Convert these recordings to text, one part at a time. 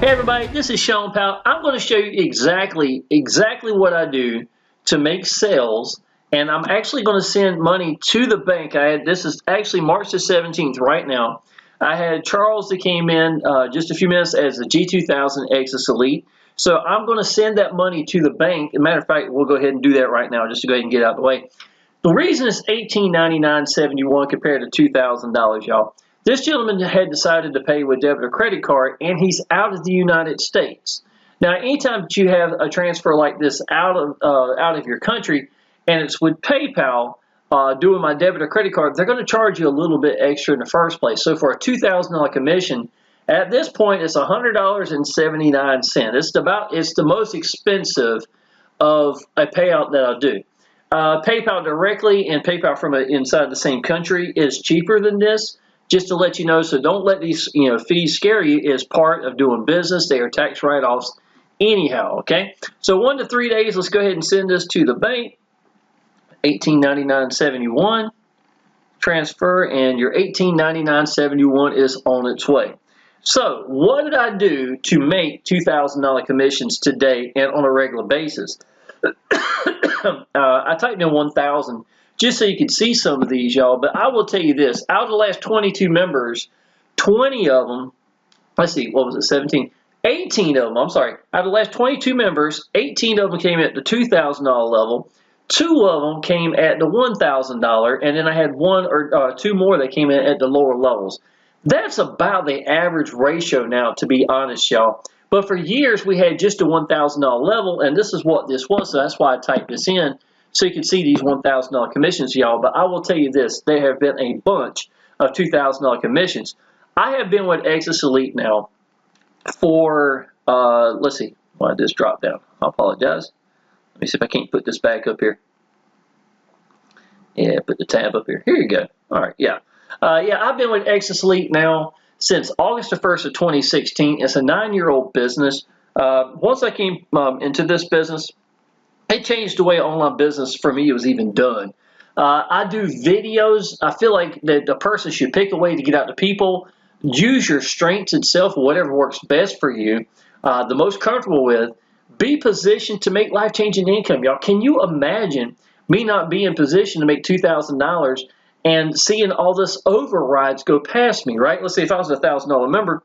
Hey everybody, this is Shawn Powell. I'm going to show you exactly what I do to make sales, and I'm actually going to send money to the bank. This is actually March the 17th right now. I had Charles that came in just a few minutes as the G2000 Exitus Elite. So I'm going to send that money to the bank. As a matter of fact, we'll go ahead and do that right now just to go ahead and get out of the way. The reason it's $1899.71 compared to $2,000, y'all. This gentleman had decided to pay with debit or credit card, and he's out of the United States. Now, anytime that you have a transfer like this out of your country, and it's with PayPal, doing my debit or credit card, they're going to charge you a little bit extra in the first place. So for a $2,000 commission, at this point, it's $100.79. It's the most expensive of a payout that I'll do. PayPal directly and PayPal from inside the same country is cheaper than this. Just to let you know, so don't let these fees scare you. It's part of doing business. They are tax write-offs anyhow, okay? So 1 to 3 days, let's go ahead and send this to the bank. $1899.71. Transfer, and your $1899.71 is on its way. So what did I do to make $2,000 commissions today and on a regular basis? I typed in 1,000 just so you can see some of these, y'all. But I will tell you this. Out of the last 22 members, 20 of them, let's see, what was it, 17? 18 of them, I'm sorry. Out of the last 22 members, 18 of them came at the $2,000 level. 2 of them came at the $1,000, and then I had 1 or 2 more that came in at the lower levels. That's about the average ratio now, to be honest, y'all. But for years, we had just a $1,000 level, and this is what this was, so that's why I typed this in, so you can see these $1,000 commissions, y'all. But I will tell you this, there have been a bunch of $2,000 commissions. I have been with Exitus Elite now for, let's see, why did this drop down? I apologize. Let me see if I can't put this back up here. Yeah, put the tab up here. Here you go. All right, yeah. Yeah, I've been with Exitus Elite now since August the 1st of 2016. It's a 9-year-old business. Once I came into this business, it changed the way online business for me was even done. I do videos. I feel like that the person should pick a way to get out to people. Use your strengths and self, whatever works best for you, the most comfortable with. Be positioned to make life-changing income, y'all. Can you imagine me not being in position to make $2,000 and seeing all this overrides go past me, right? Let's say if I was a $1,000 member,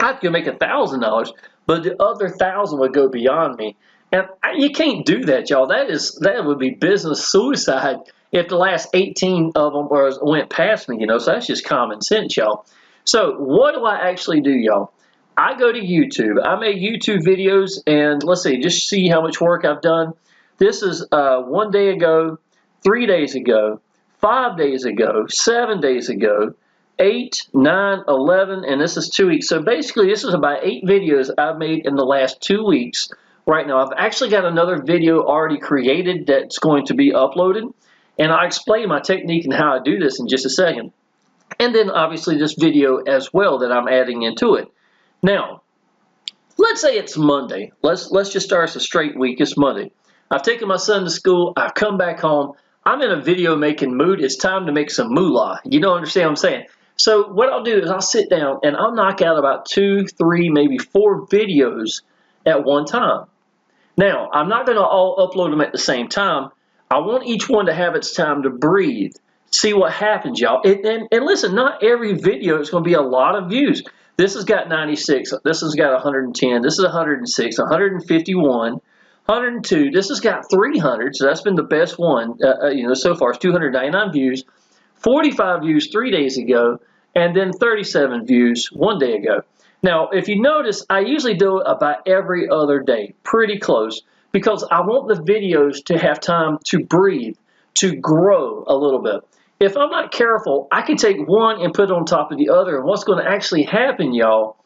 I'd go make $1,000, but the other 1,000 would go beyond me. And you can't do that, y'all. That would be business suicide if the last 18 of them went past me, So that's just common sense, y'all. So what do I actually do, y'all? I go to YouTube. I make YouTube videos, and let's see, just see how much work I've done. This is 1 day ago, 3 days ago, 5 days ago, 7 days ago, 8, 9, 11, and this is 2 weeks. So basically, this is about 8 videos I've made in the last 2 weeks. Right now, I've actually got another video already created that's going to be uploaded, and I'll explain my technique and how I do this in just a second. And then, obviously, this video as well that I'm adding into it. Now, let's say it's Monday. Let's just start a straight week. It's Monday. I've taken my son to school. I've come back home. I'm in a video-making mood. It's time to make some moolah. You don't understand what I'm saying? So what I'll do is I'll sit down, and I'll knock out about 2, 3, maybe 4 videos at one time. Now, I'm not going to all upload them at the same time. I want each one to have its time to breathe. See what happens, y'all. And listen, not every video is going to be a lot of views. This has got 96. This has got 110. This is 106, 151, 102. This has got 300, so that's been the best one so far. It's 299 views, 45 views 3 days ago, and then 37 views 1 day ago. Now, if you notice, I usually do it about every other day, pretty close, because I want the videos to have time to breathe, to grow a little bit. If I'm not careful, I can take one and put it on top of the other, and what's going to actually happen, y'all,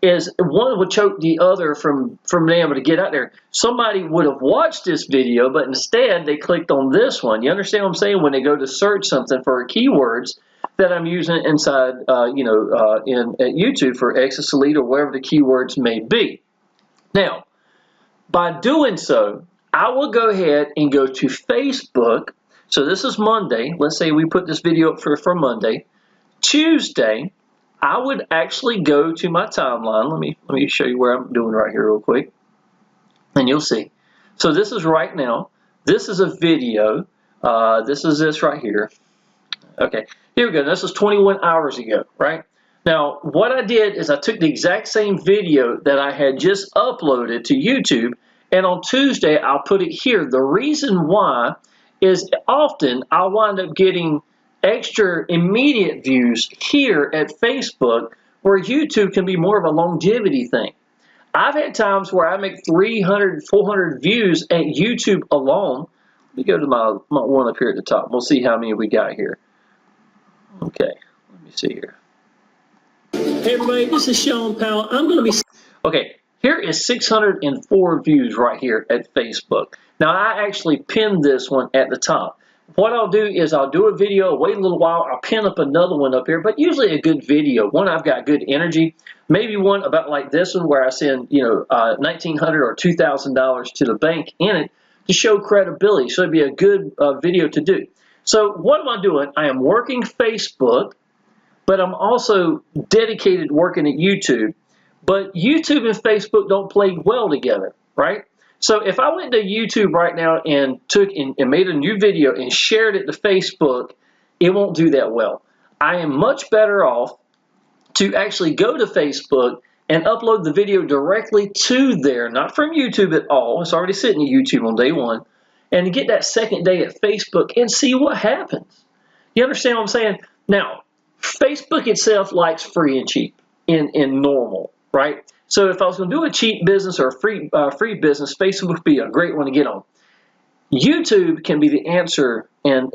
is one would choke the other from being able to get out there. Somebody would have watched this video, but instead they clicked on this one. You understand what I'm saying? When they go to search something for keywords that I'm using inside, at YouTube for Exitus Elite or wherever the keywords may be. Now, by doing so, I will go ahead and go to Facebook. So this is Monday. Let's say we put this video up for Monday. Tuesday, I would actually go to my timeline. Let me show you where I'm doing right here real quick, and you'll see. So this is right now. This is a video. This is this right here. Okay, here we go. This was 21 hours ago, right? Now, what I did is I took the exact same video that I had just uploaded to YouTube, and on Tuesday, I'll put it here. The reason why is often I'll wind up getting extra immediate views here at Facebook, where YouTube can be more of a longevity thing. I've had times where I make 300, 400 views at YouTube alone. Let me go to my one up here at the top. We'll see how many we got here. Okay, let me see here. Hey everybody, this is Shawn Powell. I'm going to be... Okay, here is 604 views right here at Facebook. Now, I actually pinned this one at the top. What I'll do is I'll do a video, wait a little while, I'll pin up another one up here, but usually a good video. One I've got good energy. Maybe one about like this one where I send, $1,900 or $2,000 to the bank in it to show credibility. So it'd be a good video to do. So what am I doing? I am working Facebook, but I'm also dedicated working at YouTube. But YouTube and Facebook don't play well together, right? So if I went to YouTube right now and took and made a new video and shared it to Facebook, it won't do that well. I am much better off to actually go to Facebook and upload the video directly to there, not from YouTube at all. It's already sitting at YouTube on day one. And to get that second day at Facebook and see what happens. You understand what I'm saying? Now, Facebook itself likes free and cheap in normal, right? So if I was going to do a cheap business or a free business, Facebook would be a great one to get on. YouTube can be the answer, and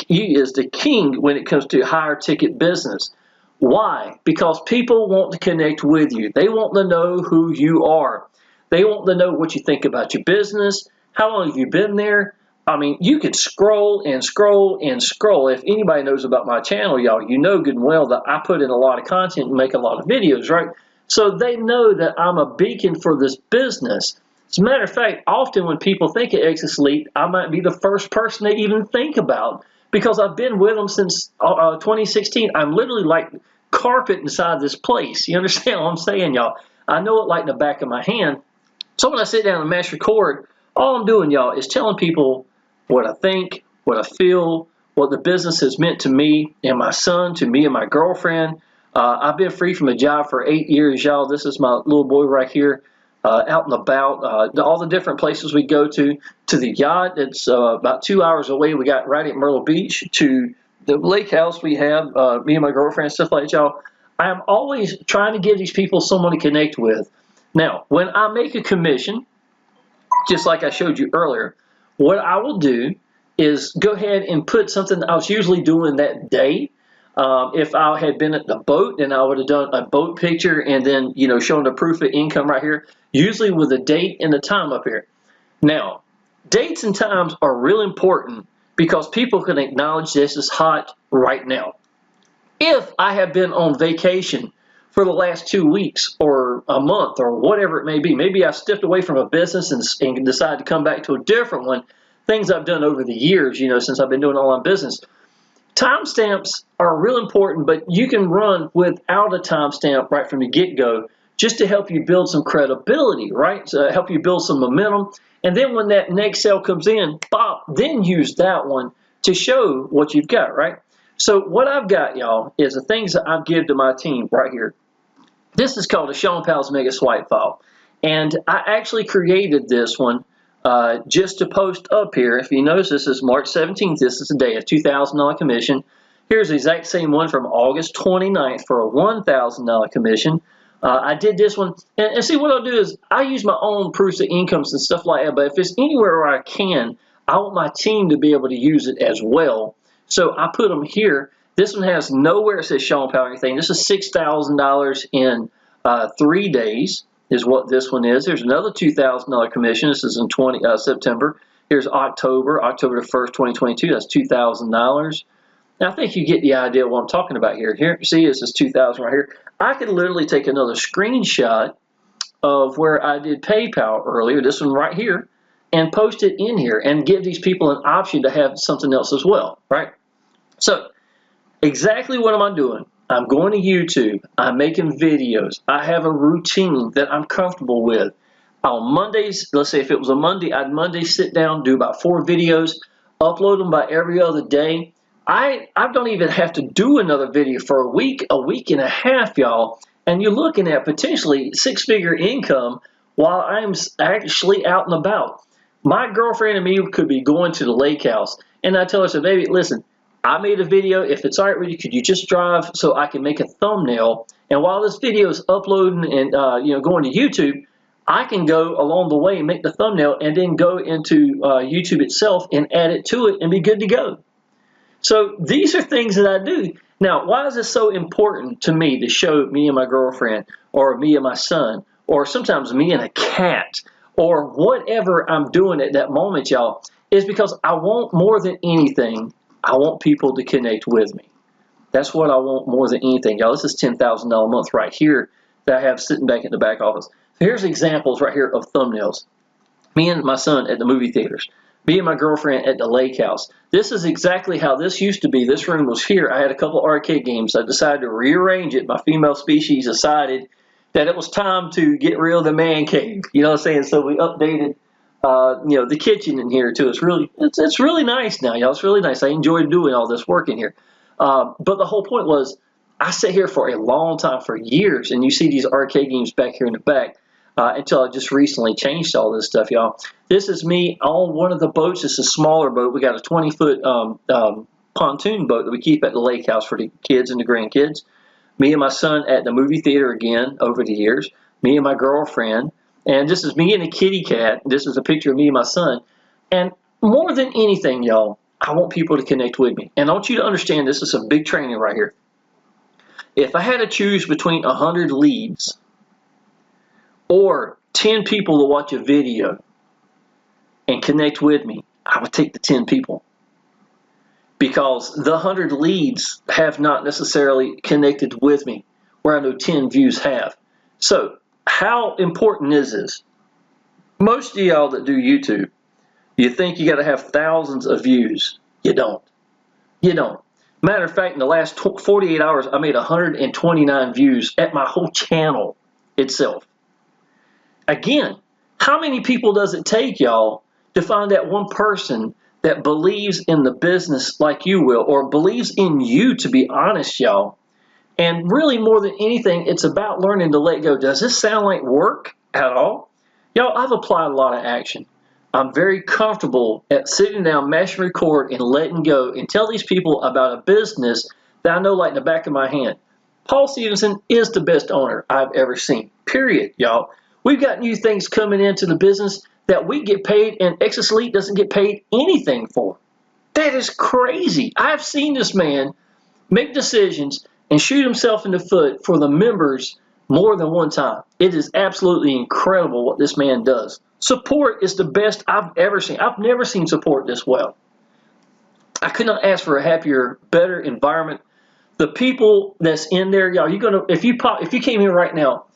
he is the king when it comes to higher ticket business. Why? Because people want to connect with you. They want to know who you are. They want to know what you think about your business. How long have you been there? I mean, you could scroll and scroll and scroll. If anybody knows about my channel, y'all, you know good and well that I put in a lot of content and make a lot of videos, right? So they know that I'm a beacon for this business. As a matter of fact, often when people think of Exitus Elite, I might be the first person they even think about because I've been with them since 2016. I'm literally like carpet inside this place. You understand what I'm saying, y'all? I know it like the back of my hand. So when I sit down and mash record, all I'm doing, y'all, is telling people what I think, what I feel, what the business has meant to me and my son, to me and my girlfriend. I've been free from a job for 8 years, y'all. This is my little boy right here, out and about, all the different places we go to the yacht. It's about 2 hours away. We got right at Myrtle Beach, to the lake house we have, me and my girlfriend, stuff like that, y'all. I am always trying to give these people someone to connect with. Now, when I make a commission, just like I showed you earlier, what I will do is go ahead and put something I was usually doing that day. If I had been at the boat, then I would have done a boat picture and then, showing the proof of income right here, usually with a date and the time up here. Now, dates and times are real important because people can acknowledge this is hot right now. If I have been on vacation for the last 2 weeks or a month or whatever it may be, maybe I stepped away from a business and decided to come back to a different one, things I've done over the years, since I've been doing online business. Timestamps are real important, but you can run without a timestamp right from the get-go just to help you build some credibility, right? To help you build some momentum. And then when that next sale comes in, bop, then use that one to show what you've got, right? So what I've got, y'all, is the things that I've given to my team right here. This is called a Shawn Powell's Mega Swipe File. And I actually created this one just to post up here. If you notice, this is March 17th. This is the day of $2,000 commission. Here's the exact same one from August 29th for a $1,000 commission. I did this one. And see, what I'll do is I use my own proofs of incomes and stuff like that. But if it's anywhere where I can, I want my team to be able to use it as well. So I put them here. This one has nowhere it says Shawn Powell or anything. This is $6,000 in 3 days is what this one is. There's another $2,000 commission. This is in September. Here's October the 1st, 2022. That's $2,000. Now, I think you get the idea of what I'm talking about here. Here, see, this is $2,000 right here. I could literally take another screenshot of where I did PayPal earlier, this one right here, and post it in here and give these people an option to have something else as well, right? So exactly what am I doing? I'm going to YouTube. I'm making videos. I have a routine that I'm comfortable with. On Mondays, let's say if it was a Monday, I'd Monday sit down, do about 4 videos, upload them by every other day. I don't even have to do another video for a week and a half, y'all. And you're looking at potentially 6-figure income while I'm actually out and about. My girlfriend and me could be going to the lake house, and I tell her, so baby, listen, I made a video. If it's all right with you, could you just drive so I can make a thumbnail? And while this video is uploading and going to YouTube, I can go along the way and make the thumbnail and then go into YouTube itself and add it to it and be good to go. So these are things that I do. Now, why is this so important to me to show me and my girlfriend, or me and my son, or sometimes me and a cat, or whatever I'm doing at that moment, y'all, is because I want more than anything, I want people to connect with me. That's what I want more than anything, y'all. This is $10,000 a month right here that I have sitting back in the back office. So here's examples right here of thumbnails. Me and my son at the movie theaters. Me and my girlfriend at the lake house. This is exactly how this used to be. This room was here. I had a couple arcade games. I decided to rearrange it. My female species decided that it was time to get rid of the man cave. You know what I'm saying? So we updated the kitchen in here too. It's really nice now, y'all. It's really nice. I enjoy doing all this work in here. But the whole point was, I sat here for a long time, for years, and you see these arcade games back here in the back. Until I just recently changed all this stuff, y'all. This is me on one of the boats. It's a smaller boat. We got a 20-foot pontoon boat that we keep at the lake house for the kids and the grandkids. Me and my son at the movie theater again over the years. Me and my girlfriend. And this is me and a kitty cat. This is a picture of me and my son. And more than anything, y'all, I want people to connect with me. And I want you to understand, this is some big training right here. If I had to choose between 100 leads or 10 people to watch a video and connect with me, I would take the 10 people. Because the 100 leads have not necessarily connected with me, where I know 10 views have. So, how important is this? Most of y'all that do YouTube, you think you got to have thousands of views. You don't. You don't. Matter of fact, in the last 48 hours, I made 129 views at my whole channel itself. Again, how many people does it take, y'all, to find that one person that believes in the business like you will, or believes in you, to be honest, y'all? And really, more than anything, it's about learning to let go. Does this sound like work at all? Y'all, I've applied a lot of action. I'm very comfortable at sitting down, mashing record, and letting go, and tell these people about a business that I know like the back of my hand. Paul Stevenson is the best owner I've ever seen, period, y'all. We've got new things coming into the business that we get paid, and Exitus Elite doesn't get paid anything for. That is crazy. I've seen this man make decisions and shoot himself in the foot for the members more than one time. It is absolutely incredible what this man does. Support is the best I've ever seen. I've never seen support this well. I could not ask for a happier, better environment. The people that's in there, y'all, if you came here right now,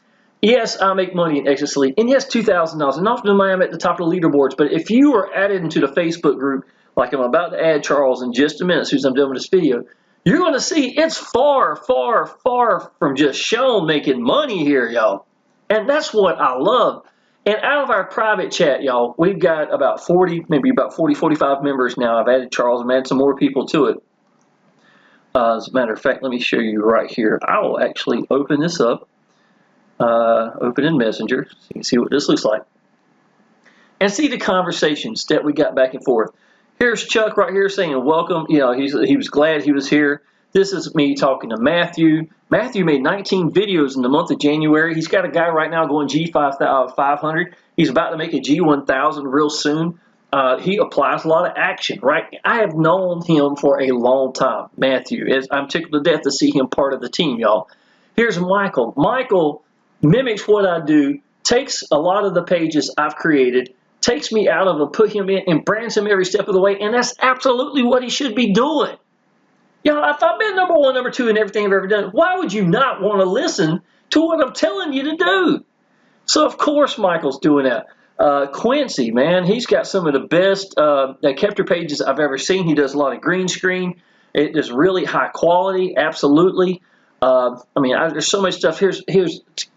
yes, I make money in Exitus Elite, and yes, $2,000. And often I'm at the top of the leaderboards, but if you are added into the Facebook group, like I'm about to add Charles in just a minute as soon as I'm done with this video, you're going to see it's far, far, far from just Shawn making money here, y'all. And that's what I love. And out of our private chat, y'all, we've got about 40, maybe about 40, 45 members now. I've added Charles and added some more people to it. As a matter of fact, let me show you right here. I will actually open this up. Open in Messenger so you can see what this looks like. And see the conversations that we got back and forth. Here's Chuck right here saying welcome. You know, he was glad he was here. This is me talking to Matthew. Matthew made 19 videos in the month of January. He's got a guy right now going G500. He's about to make a G1000 real soon. He applies a lot of action, right? I have known him for a long time, Matthew. I'm tickled to death to see him part of the team, y'all. Here's Michael. Michael mimics what I do, takes a lot of the pages I've created, takes me out of them, put him in, and brands him every step of the way, and that's absolutely what he should be doing. Y'all, if I've been number 1, number 2 in everything I've ever done, why would you not want to listen to what I'm telling you to do? So, of course, Michael's doing that. Quincy, man, he's got some of the best capture pages I've ever seen. He does a lot of green screen. It is really high quality, absolutely. I mean, there's so much stuff. Here's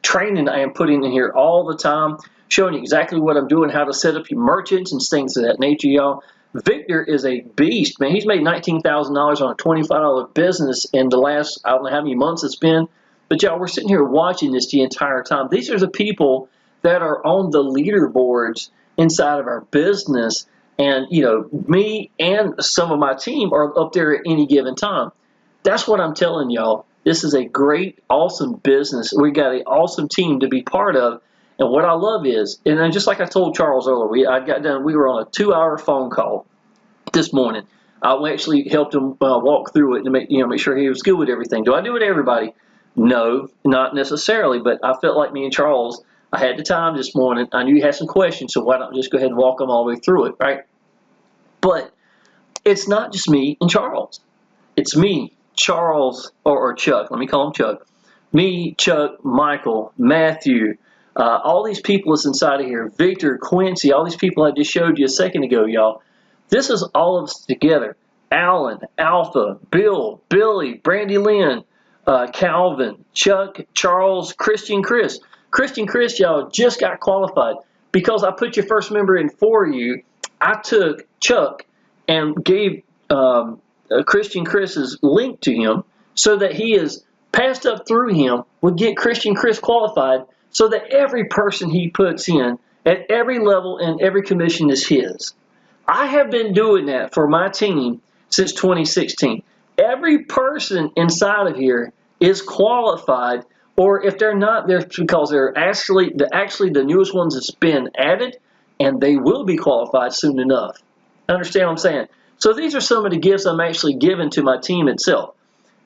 training I am putting in here all the time, showing you exactly what I'm doing, how to set up your merchants and things of that nature, y'all. Victor is a beast, man. He's made $19,000 on a $25 business in the last, I don't know how many months it's been. But y'all, we're sitting here watching this the entire time. These are the people that are on the leaderboards inside of our business. And, you know, me and some of my team are up there at any given time. That's what I'm telling y'all. This is a great, awesome business. We got an awesome team to be part of. And what I love is, and then just like I told Charles earlier, we were on a 2-hour phone call this morning. I actually helped him walk through it to make sure he was good with everything. Do I do it to everybody? No, not necessarily, but I felt like me and Charles, I had the time this morning. I knew you had some questions, so why don't I just go ahead and walk them all the way through it, right? But it's not just me and Charles. It's me, Charles, or Chuck. Let me call him Chuck. Me, Chuck, Michael, Matthew, all these people that's inside of here, Victor, Quincy, all these people I just showed you a second ago, y'all. This is all of us together. Alan, Alpha, Bill, Billy, Brandy Lynn, Calvin, Chuck, Charles, Christian Chris. Christian Chris, y'all, just got qualified. Because I put your first member in for you, I took Chuck and gave Christian Chris's link to him so that he is passed up through him would get Christian Chris qualified so that every person he puts in at every level and every commission is his. I have been doing that for my team since 2016. Every person inside of here is qualified, or if they're not, they're because they're actually the newest ones that's been added, and they will be qualified soon enough. Understand what I'm saying? So these are some of the gifts I'm actually giving to my team itself.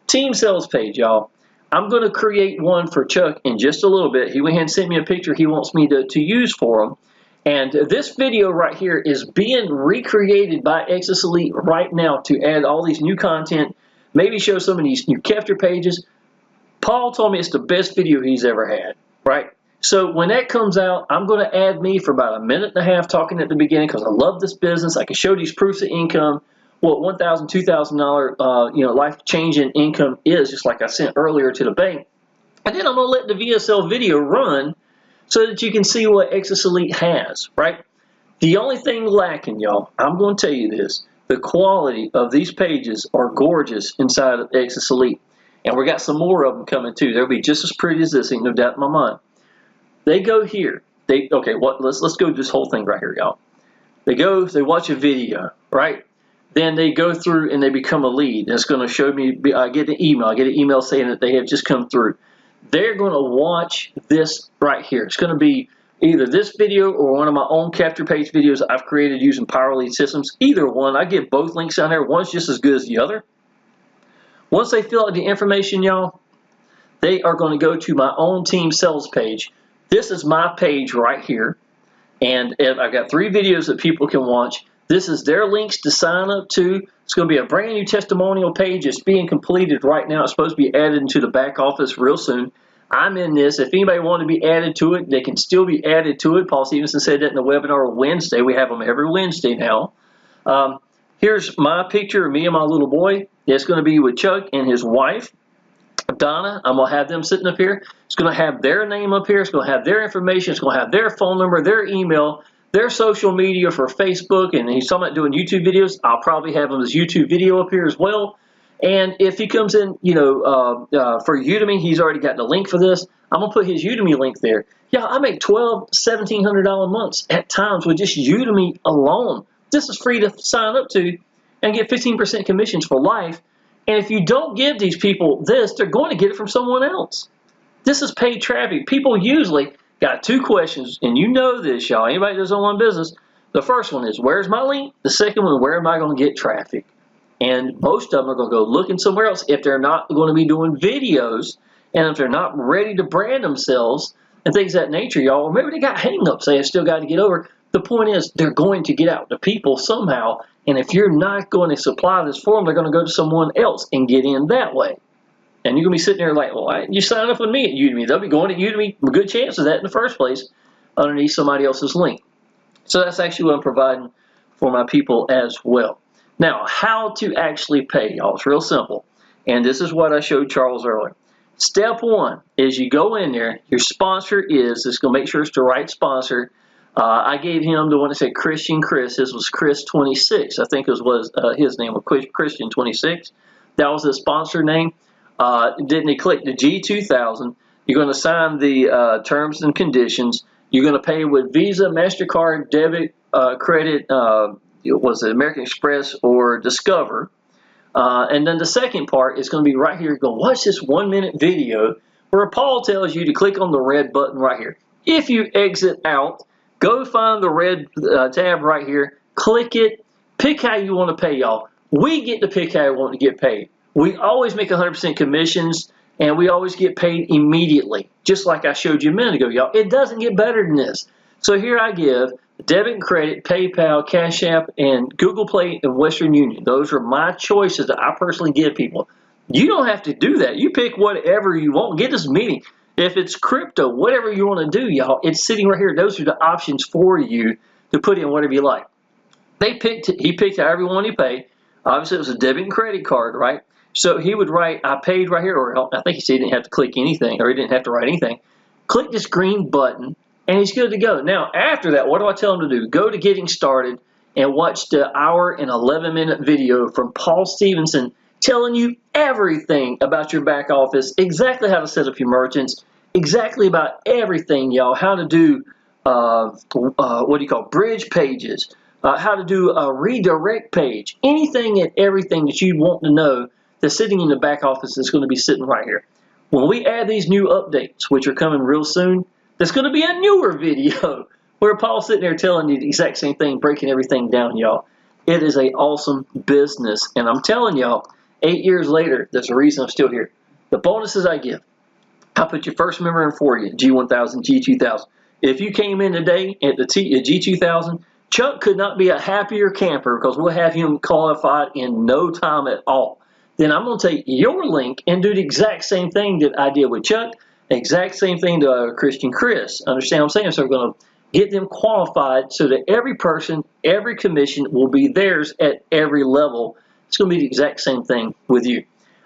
Team sales page, y'all. I'm going to create one for Chuck in just a little bit. He went ahead and sent me a picture he wants me to use for him. And this video right here is being recreated by Exitus Elite right now to add all these new content, maybe show some of these new capture pages. Paul told me it's the best video he's ever had, right? So when that comes out, I'm going to add me for about a minute and a half talking at the beginning because I love this business. I can show these proofs of income, what $1,000, $2,000 life-changing income is, just like I sent earlier to the bank. And then I'm going to let the VSL video run so that you can see what Exitus Elite has, right? The only thing lacking, y'all, I'm going to tell you this, the quality of these pages are gorgeous inside of Exitus Elite. And we got some more of them coming too. They'll be just as pretty as this, ain't no doubt in my mind. They go here. Let's go this whole thing right here, y'all. They watch a video, right? Then they go through and they become a lead. It's going to show me, I get an email saying that they have just come through. They're going to watch this right here. It's going to be either this video or one of my own capture page videos I've created using Power Lead systems. Either one. I give both links down there. One's just as good as the other. Once they fill out the information, y'all, they are going to go to my own team sales page. This is my page right here. And I've got 3 videos that people can watch. This is their links to sign up to. It's going to be a brand new testimonial page. It's being completed right now. It's supposed to be added into the back office real soon. I'm in this. If anybody wants to be added to it, they can still be added to it. Paul Stevenson said that in the webinar Wednesday. We have them every Wednesday now. Here's my picture of me and my little boy. It's going to be with Chuck and his wife, Donna. I'm going to have them sitting up here. It's going to have their name up here. It's going to have their information. It's going to have their phone number, their email, their social media for Facebook. And he's talking about doing YouTube videos. I'll probably have his YouTube video up here as well. And if he comes in, for Udemy, he's already got the link for this. I'm going to put his Udemy link there. Yeah, I make $1,200, $1,700 months at times with just Udemy alone. This is free to sign up to and get 15% commissions for life. And if you don't give these people this, they're going to get it from someone else. This is paid traffic. People usually got 2 questions, and you know this, y'all. Anybody that does online business, the first one is, where's my link? The second one, where am I going to get traffic? And most of them are going to go looking somewhere else if they're not going to be doing videos and if they're not ready to brand themselves and things of that nature, y'all. Or maybe they got hang-ups they have still got to get over. The point is, they're going to get out to people somehow. And if you're not going to supply this for them, they're going to go to someone else and get in that way. And you're going to be sitting there like, well, why didn't you sign up with me at Udemy? They'll be going to Udemy. A good chance of that in the first place underneath somebody else's link. So that's actually what I'm providing for my people as well. Now, how to actually pay, y'all. It's real simple. And this is what I showed Charles earlier. Step one is you go in there. Your sponsor is, it's going to make sure it's the right sponsor. I gave him the one that said Christian Chris. His was Chris 26. I think it was his name was Christian 26. That was his sponsor name. Then he click the G2000. You're going to sign the terms and conditions. You're going to pay with Visa, MasterCard, debit, credit, was it American Express or Discover. And then the second part is going to be right here. Go watch this 1-minute video where Paul tells you to click on the red button right here. If you exit out, go find the red tab right here. Click it. Pick how you want to pay, y'all. We get to pick how we want to get paid. We always make 100% commissions, and we always get paid immediately, just like I showed you a minute ago, y'all. It doesn't get better than this. So here I give debit and credit, PayPal, Cash App, and Google Play and Western Union. Those are my choices that I personally give people. You don't have to do that. You pick whatever you want. Get this meeting. If it's crypto, whatever you want to do, y'all, it's sitting right here. Those are the options for you to put in whatever you like. He picked however you want to pay. Obviously, it was a debit and credit card, right? So he would write, I paid right here, or I think he said he didn't have to click anything, or he didn't have to write anything. Click this green button, and he's good to go. Now, after that, what do I tell him to do? Go to Getting Started and watch the 1 and 11-minute video from Paul Stevenson telling you everything about your back office, exactly how to set up your merchants, exactly about everything, y'all, how to do, bridge pages, how to do a redirect page, anything and everything that you want to know that's sitting in the back office is going to be sitting right here. When we add these new updates, which are coming real soon, there's going to be a newer video where Paul's sitting there telling you the exact same thing, breaking everything down, y'all. It is an awesome business, and I'm telling y'all, 8 years later, there's a reason I'm still here. The bonuses I give, I put your first member in for you, G1000, G2000. If you came in today at the G2000, Chuck could not be a happier camper because we'll have him qualified in no time at all. Then I'm going to take your link and do the exact same thing that I did with Chuck, exact same thing to Christian Chris. Understand what I'm saying? So we're going to get them qualified so that every person, every commission will be theirs at every level. It's going to be the exact same thing with you.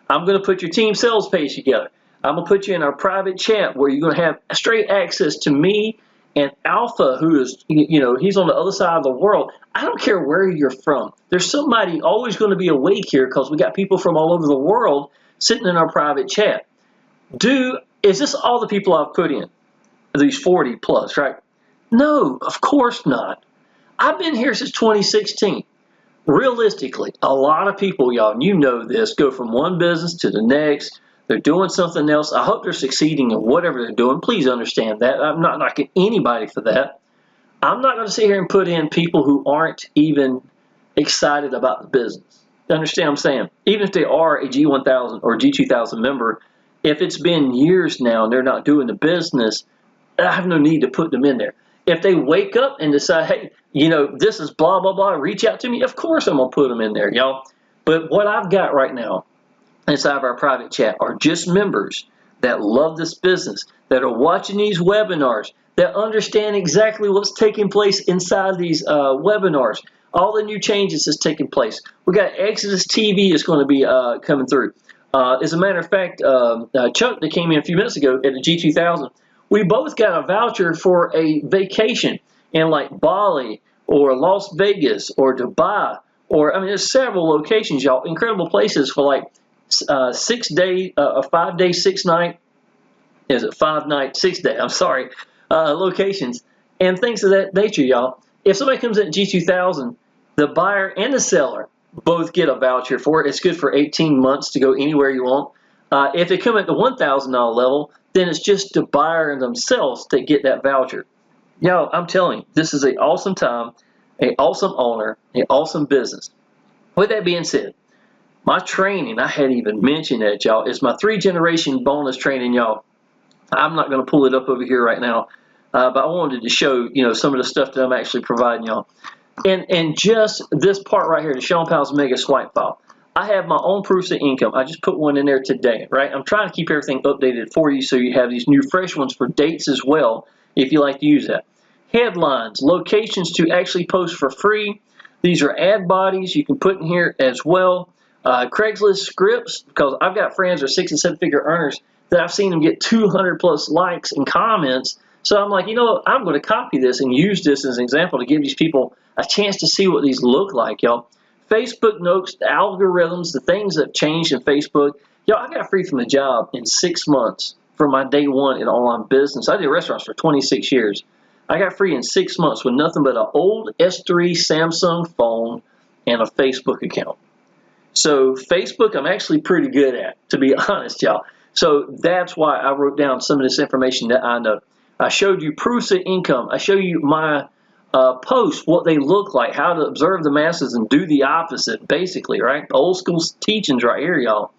I'm going to put your team sales page together. I'm going to put you in our private chat where you're going to have straight access to me and Alpha, who is, he's on the other side of the world. I don't care where you're from. There's somebody always going to be awake here because we got people from all over the world sitting in our private chat. Is this all the people I've put in? These 40 plus, right? No, of course not. I've been here since 2016. Realistically, a lot of people, y'all, and you know this, go from one business to the next. They're doing something else. I hope they're succeeding in whatever they're doing. Please understand that. I'm not knocking anybody for that. I'm not going to sit here and put in people who aren't even excited about the business. You understand what I'm saying? Even if they are a G1000 or G2000 member, if it's been years now and they're not doing the business, I have no need to put them in there. If they wake up and decide, hey, this is blah, blah, blah, reach out to me, of course I'm going to put them in there, y'all. But what I've got right now inside of our private chat are just members that love this business, that are watching these webinars, that understand exactly what's taking place inside these webinars. All the new changes is taking place. We got Exitus TV is going to be coming through. As a matter of fact, Chuck that came in a few minutes ago at the G2000, we both got a voucher for a vacation in like Bali or Las Vegas or Dubai, or there's several locations, y'all, incredible places for like 6 day, a 5 day, 6 night, is it 5 night, 6 day, I'm sorry, locations and things of that nature, y'all. If somebody comes in at G2000, the buyer and the seller both get a voucher for it. It's good for 18 months to go anywhere you want. If they come at the $1,000 level, then it's just the buyer and themselves that get that voucher. Y'all, I'm telling you, this is an awesome time, an awesome owner, an awesome business. With that being said, my training, I hadn't even mentioned that, y'all, is my 3-generation bonus training, y'all. I'm not going to pull it up over here right now, but I wanted to show, some of the stuff that I'm actually providing y'all. And just this part right here, the Shawn Powell's Mega Swipe File. I have my own proofs of income. I just put one in there today, right? I'm trying to keep everything updated for you so you have these new fresh ones for dates as well, if you like to use that. Headlines, locations to actually post for free. These are ad bodies you can put in here as well. Craigslist scripts, because I've got friends who are 6- and 7-figure earners that I've seen them get 200 plus likes and comments. So I'm like, you know what? I'm going to copy this and use this as an example to give these people a chance to see what these look like, y'all. Facebook notes, the algorithms, the things that have changed in Facebook. Y'all, I got free from the job in 6 months from my day one in online business. I did restaurants for 26 years. I got free in 6 months with nothing but an old S3 Samsung phone and a Facebook account. So Facebook, I'm actually pretty good at, to be honest, y'all. So that's why I wrote down some of this information that I know. I showed you proofs of income. I show you my posts, what they look like, how to observe the masses and do the opposite, basically, right? Old school teachings right here, y'all.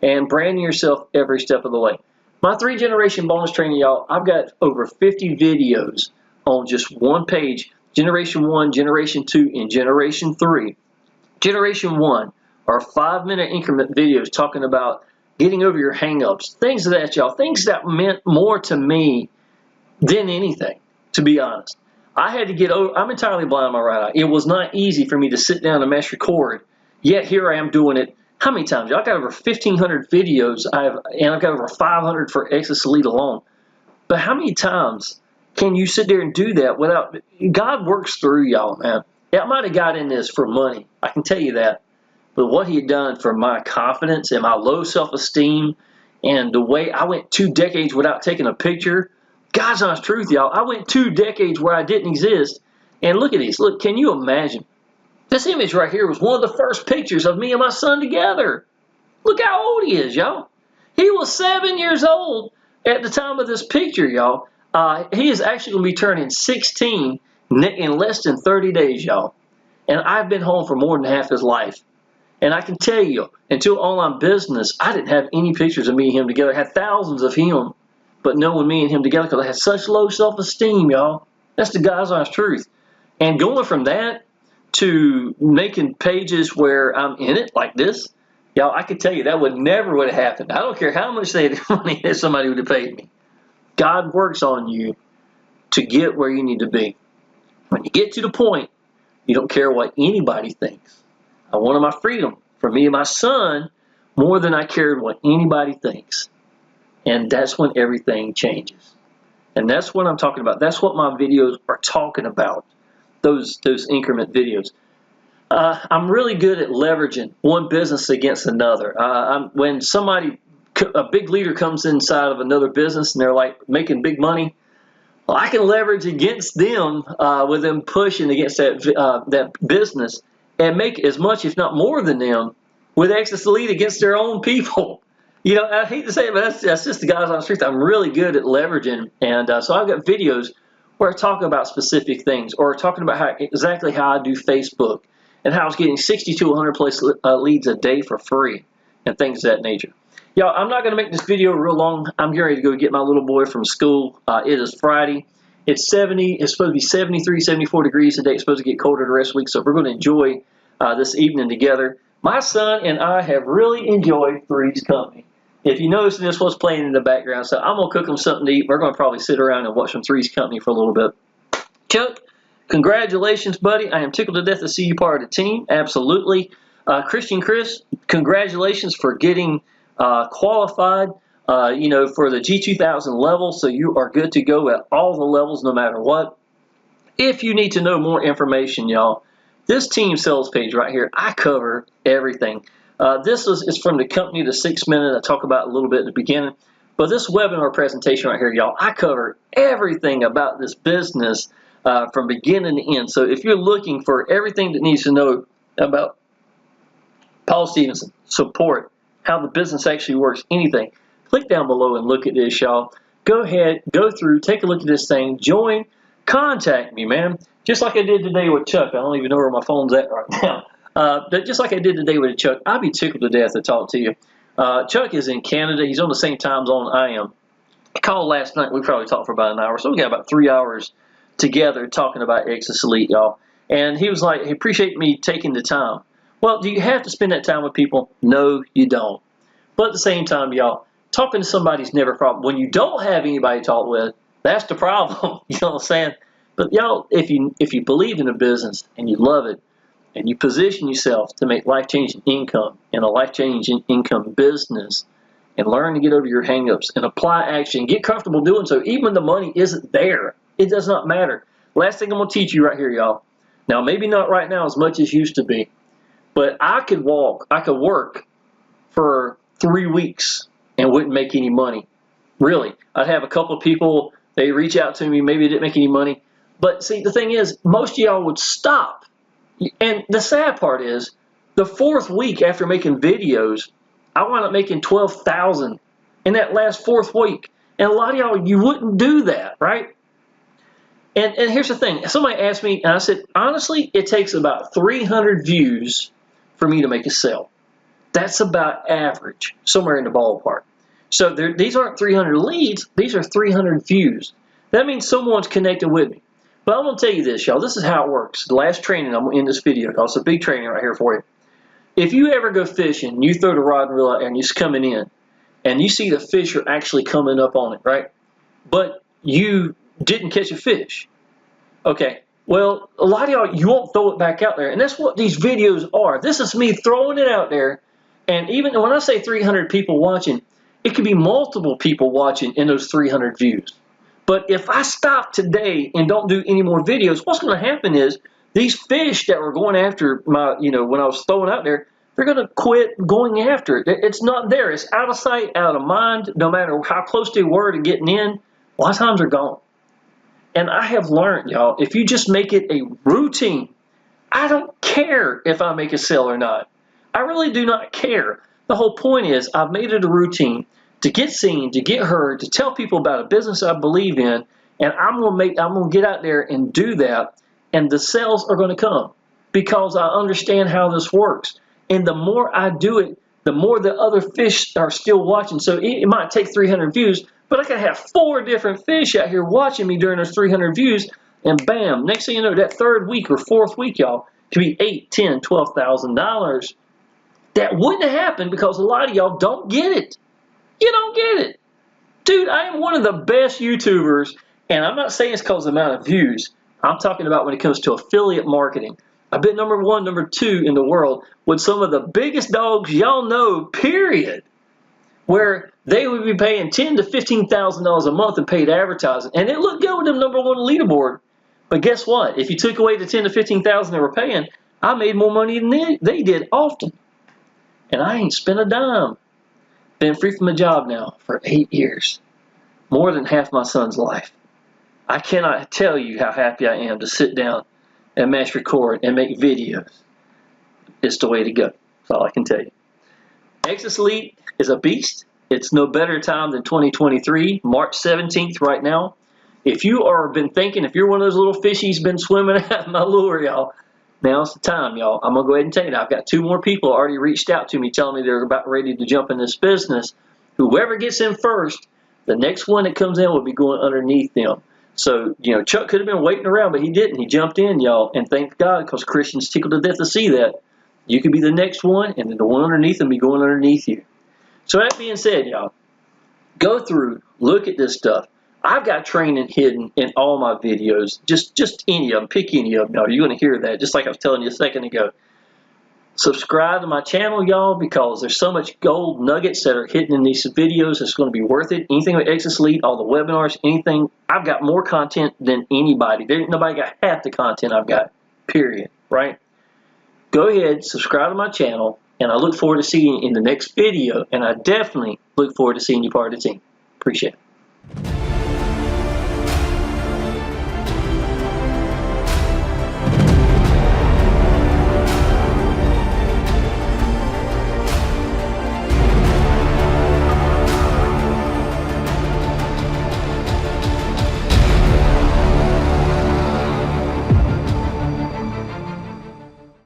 And branding yourself every step of the way. My 3-generation bonus training, y'all, I've got over 50 videos on just one page. Generation 1, Generation 2, and Generation 3. Generation 1 are 5-minute increment videos talking about getting over your hang-ups, things of that, y'all, things that meant more to me than anything, to be honest. I had to get over, I'm entirely blind in my right eye. It was not easy for me to sit down and mash record, yet here I am doing it. How many times? Y'all got over 1,500 videos, and I've got over 500 for Exitus Elite alone. But how many times can you sit there and do that without, God works through y'all, man. I might have got in this for money, I can tell you that. But what he had done for my confidence and my low self-esteem and the way I went 2 decades without taking a picture, God's honest truth, y'all. I went 2 decades where I didn't exist. And look at these. Look, can you imagine? This image right here was one of the first pictures of me and my son together. Look how old he is, y'all. He was 7 years old at the time of this picture, y'all. He is actually going to be turning 16 in less than 30 days, y'all. And I've been home for more than half his life. And I can tell you, until online business, I didn't have any pictures of me and him together. I had thousands of him, but knowing me and him together because I had such low self-esteem, y'all. That's the God's honest truth. And going from that to making pages where I'm in it like this, y'all, I can tell you that would never have happened. I don't care how much money somebody would have paid me. God works on you to get where you need to be. When you get to the point, you don't care what anybody thinks. I wanted my freedom for me and my son more than I cared what anybody thinks. And that's when everything changes. And that's what I'm talking about. That's what my videos are talking about, those increment videos. I'm really good at leveraging one business against another. When a big leader comes inside of another business and they're like making big money, well, I can leverage against them with them pushing against that business and make as much, if not more than them, with Exitus Elite against their own people. You know, I hate to say it, but that's just the God's honest truth. I'm really good at leveraging, and so I've got videos where I talk about specific things, or talking about exactly how I do Facebook, and how I was getting 60 to 100 plus leads a day for free, and things of that nature. Y'all, I'm not going to make this video real long. I'm getting ready to go get my little boy from school. It is Friday. It's supposed to be 73, 74 degrees today. It's supposed to get colder the rest of the week, so we're going to enjoy this evening together. My son and I have really enjoyed Three's company. If you notice, this was playing in the background, so I'm going to cook them something to eat. We're going to probably sit around and watch some Three's company for a little bit. Chuck, congratulations, buddy. I am tickled to death to see you part of the team. Absolutely. Christian Chris, congratulations for getting qualified for the G2000 level, so you are good to go at all the levels no matter what. If you need to know more information, y'all, this team sales page right here, I cover everything. This is from the company, the 6 minute I talk about a little bit at the beginning. But this webinar presentation right here, y'all, I cover everything about this business from beginning to end. So if you're looking for everything that needs to know about Paul Stevenson, support, how the business actually works, anything, click down below and look at this, y'all. Go ahead, go through, take a look at this thing, join, contact me, man. Just like I did today with Chuck. I don't even know where my phone's at right now. But just like I did today with Chuck, I'd be tickled to death to talk to you. Chuck is in Canada. He's on the same time zone I am. I called last night. We probably talked for about an hour. So we got about 3 hours together talking about Exitus Elite, y'all. And he was like, he appreciated me taking the time. Well, do you have to spend that time with people? No, you don't. But at the same time, y'all, talking to somebody's never a problem. When you don't have anybody to talk with, that's the problem. You know what I'm saying? But y'all, if you believe in a business and you love it, and you position yourself to make life-changing income in a life-changing income business, and learn to get over your hangups and apply action. Get comfortable doing so, even when the money isn't there. It does not matter. Last thing I'm going to teach you right here, y'all. Now, maybe not right now as much as used to be, but I could work for 3 weeks and wouldn't make any money. Really. I'd have a couple of people, they reach out to me, maybe it didn't make any money. But see, the thing is, most of y'all would stop. And the sad part is, the 4th week after making videos, I wound up making $12,000 in that last 4th week. And a lot of y'all, you wouldn't do that, right? And here's the thing. Somebody asked me, and I said, honestly, it takes about 300 views for me to make a sale. That's about average, somewhere in the ballpark. So these aren't 300 leads. These are 300 views. That means someone's connected with me. But I'm going to tell you this, y'all. This is how it works. The last training I'm in this video, it's a big training right here for you. If you ever go fishing, you throw the rod and reel out there and you're just coming in, and you see the fish are actually coming up on it, right? But you didn't catch a fish. Okay, well, a lot of y'all, you won't throw it back out there. And that's what these videos are. This is me throwing it out there. And even when I say 300 people watching, it could be multiple people watching in those 300 views. But if I stop today and don't do any more videos, what's going to happen is these fish that were going after my, when I was throwing out there, they're going to quit going after it. It's not there. It's out of sight, out of mind. No matter how close they were to getting in, a lot of times they're gone. And I have learned, y'all, if you just make it a routine, I don't care if I make a sale or not. I really do not care. The whole point is I've made it a routine to get seen, to get heard, to tell people about a business I believe in, and I'm gonna get out there and do that, and the sales are gonna come because I understand how this works. And the more I do it, the more the other fish are still watching. So it might take 300 views, but I could have 4 different fish out here watching me during those 300 views, and bam, next thing you know, that 3rd week or 4th week, y'all, could be $8,000, $10,000, $12,000. That wouldn't have happened because a lot of y'all don't get it. You don't get it. Dude, I am one of the best YouTubers, and I'm not saying it's because of the amount of views. I'm talking about when it comes to affiliate marketing. I've been number 1, number 2 in the world with some of the biggest dogs y'all know, period, where they would be paying $10,000 to $15,000 a month in paid advertising, and it looked good with them number 1 leaderboard. But guess what? If you took away the $10,000 to $15,000 they were paying, I made more money than they did often, and I ain't spent a dime. Been free from a job now for 8 years, more than half my son's life. I cannot tell you how happy I am to sit down and mass record and make videos. It's the way to go. That's all I can tell you. Exitus Elite is a beast. It's no better time than 2023, March 17th right now. If you are been thinking, if you're one of those little fishies been swimming out my lure, y'all, now's the time, y'all. I'm going to go ahead and tell you now. I've got 2 more people already reached out to me telling me they're about ready to jump in this business. Whoever gets in first, the next one that comes in will be going underneath them. So, Chuck could have been waiting around, but he didn't. He jumped in, y'all, and thank God, because Christians tickled to death to see that. You could be the next one, and then the one underneath them be going underneath you. So that being said, y'all, go through, look at this stuff. I've got training hidden in all my videos, just any of them, pick any of them. Now, you're going to hear that, just like I was telling you a second ago. Subscribe to my channel, y'all, because there's so much gold nuggets that are hidden in these videos. It's going to be worth it. Anything with Exitus Elite, all the webinars, anything. I've got more content than anybody. There ain't nobody got half the content I've got, period, right? Go ahead, subscribe to my channel, and I look forward to seeing you in the next video, and I definitely look forward to seeing you part of the team. Appreciate it.